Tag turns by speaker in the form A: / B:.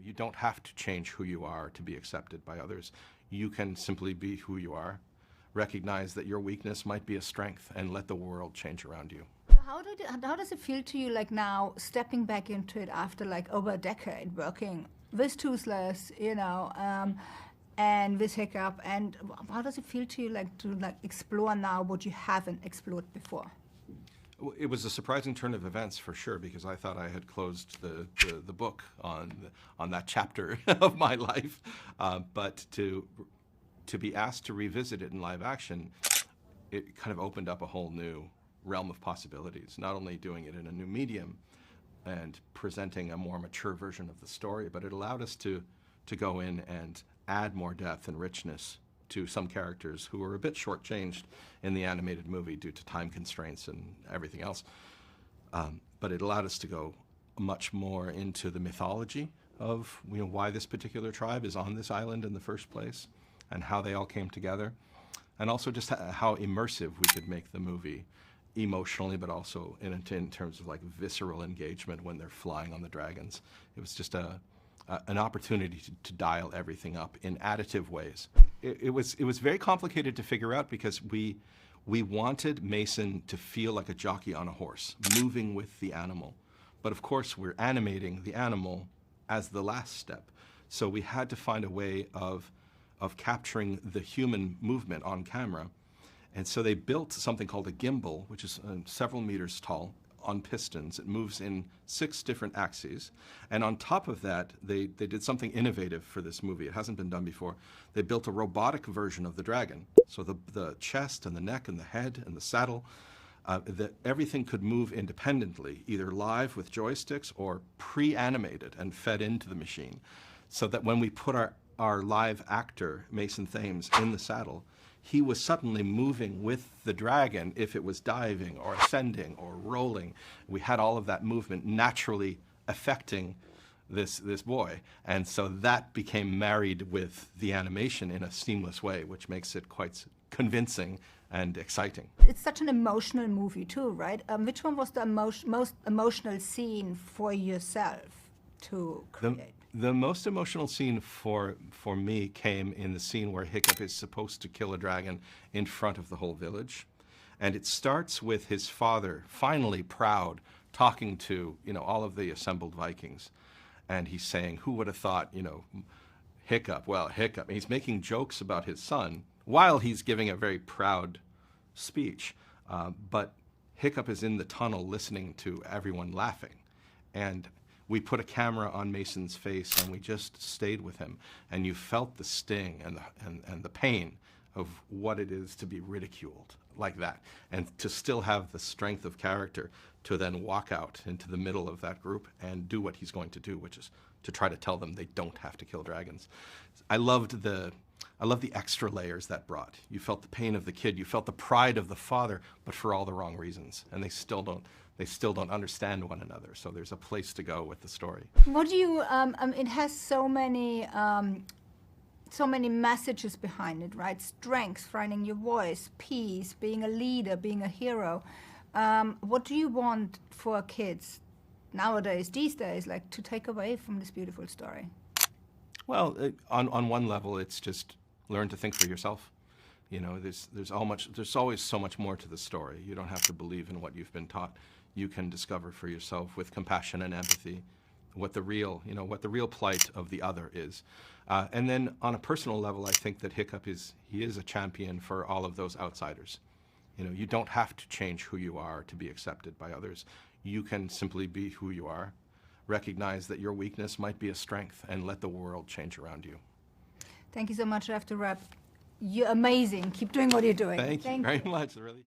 A: You don't have to change who you are to be accepted by others. You can simply be who you are, recognize that your weakness might be a strength, and let the world change around you.
B: How does it feel to you, like, now stepping back into it after like over a decade working with Toothless, you know, and with Hiccup, and how does it feel to you, like, to explore now what you haven't explored before?
A: It was a surprising turn of events, for sure, because I thought I had closed the book on that chapter of my life. But to be asked to revisit it in live action, it kind of opened up a whole new realm of possibilities. Not only doing it in a new medium and presenting a more mature version of the story, but it allowed us to go in and add more depth and richness to some characters who were a bit shortchanged in the animated movie due to time constraints and everything else. But it allowed us to go much more into the mythology of, you know, why this particular tribe is on this island in the first place and how they all came together, and also just how immersive we could make the movie emotionally, but also in terms of like visceral engagement when they're flying on the dragons. It was just an opportunity to dial everything up in additive ways. It was very complicated to figure out because we wanted Mason to feel like a jockey on a horse, moving with the animal. But of course, we're animating the animal as the last step. So we had to find a way of capturing the human movement on camera. And so they built something called a gimbal, which is several meters tall, on pistons. It moves in 6 different axes. And on top of that, they did something innovative for this movie. It hasn't been done before. They built a robotic version of the dragon. So the chest and the neck and the head and the saddle, everything could move independently, either live with joysticks or pre-animated and fed into the machine. So that when we put our live actor, Mason Thames, in the saddle, he was suddenly moving with the dragon if it was diving or ascending or rolling. We had all of that movement naturally affecting this boy. And so that became married with the animation in a seamless way, which makes it quite convincing and exciting.
B: It's such an emotional movie too, right? Which one was the most emotional scene for yourself to create?
A: The most emotional scene for me came in the scene where Hiccup is supposed to kill a dragon in front of the whole village. And it starts with his father, finally proud, talking to, you know, all of the assembled Vikings. And he's saying, who would have thought, you know, Hiccup, well, Hiccup. And he's making jokes about his son while he's giving a very proud speech. But Hiccup is in the tunnel listening to everyone laughing. And we put a camera on Mason's face and we just stayed with him. And you felt the sting and the pain of what it is to be ridiculed like that. And to still have the strength of character to then walk out into the middle of that group and do what he's going to do, which is to try to tell them they don't have to kill dragons. I loved the extra layers that brought. You felt the pain of the kid, you felt the pride of the father, but for all the wrong reasons. And they still don't understand one another. So there's a place to go with the story.
B: What do you, it has so many messages behind it, right? Strength, finding your voice, peace, being a leader, being a hero. What do you want for kids nowadays, these days, like, to take away from this beautiful story?
A: Well, on one level, it's just learn to think for yourself. You know, there's always so much more to the story. You don't have to believe in what you've been taught. You can discover for yourself with compassion and empathy what the real plight of the other is. And then on a personal level, I think that Hiccup is a champion for all of those outsiders. You know, you don't have to change who you are to be accepted by others. You can simply be who you are. Recognize that your weakness might be a strength and let the world change around you.
B: Thank you so much. I have to wrap. You're amazing. Keep doing what you're doing.
A: Thank you very much. Really.